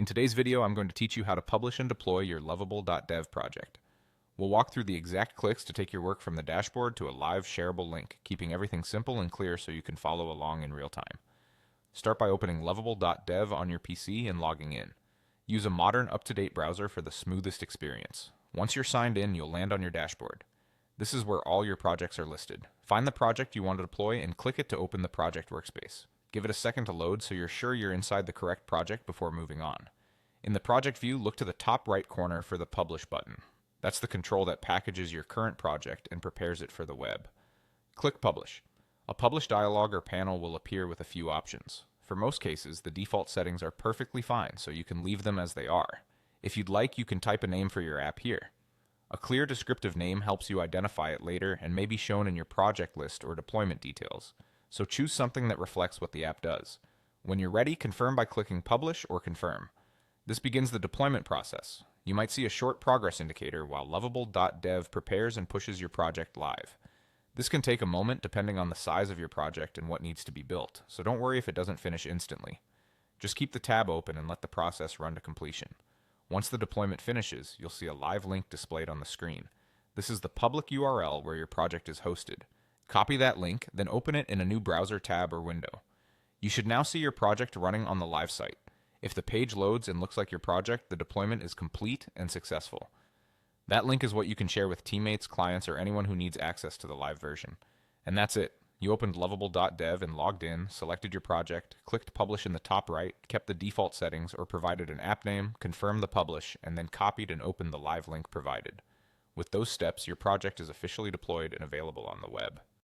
In today's video, I'm going to teach you how to publish and deploy your Lovable.dev project. We'll walk through the exact clicks to take your work from the dashboard to a live shareable link, keeping everything simple and clear so you can follow along in real time. Start by opening Lovable.dev on your PC and logging in. Use a modern, up-to-date browser for the smoothest experience. Once you're signed in, you'll land on your dashboard. This is where all your projects are listed. Find the project you want to deploy and click it to open the project workspace. Give it a second to load so you're sure you're inside the correct project before moving on. In the project view, look to the top right corner for the Publish button. That's the control that packages your current project and prepares it for the web. Click Publish. A Publish dialog or panel will appear with a few options. For most cases, the default settings are perfectly fine, so you can leave them as they are. If you'd like, you can type a name for your app here. A clear descriptive name helps you identify it later and may be shown in your project list or deployment details. So choose something that reflects what the app does. When you're ready, confirm by clicking Publish or Confirm. This begins the deployment process. You might see a short progress indicator while Lovable.dev prepares and pushes your project live. This can take a moment depending on the size of your project and what needs to be built, so don't worry if it doesn't finish instantly. Just keep the tab open and let the process run to completion. Once the deployment finishes, you'll see a live link displayed on the screen. This is the public URL where your project is hosted. Copy that link, then open it in a new browser tab or window. You should now see your project running on the live site. If the page loads and looks like your project, the deployment is complete and successful. That link is what you can share with teammates, clients, or anyone who needs access to the live version. And that's it. You opened Lovable.dev and logged in, selected your project, clicked Publish in the top right, kept the default settings, or provided an app name, confirmed the publish, and then copied and opened the live link provided. With those steps, your project is officially deployed and available on the web.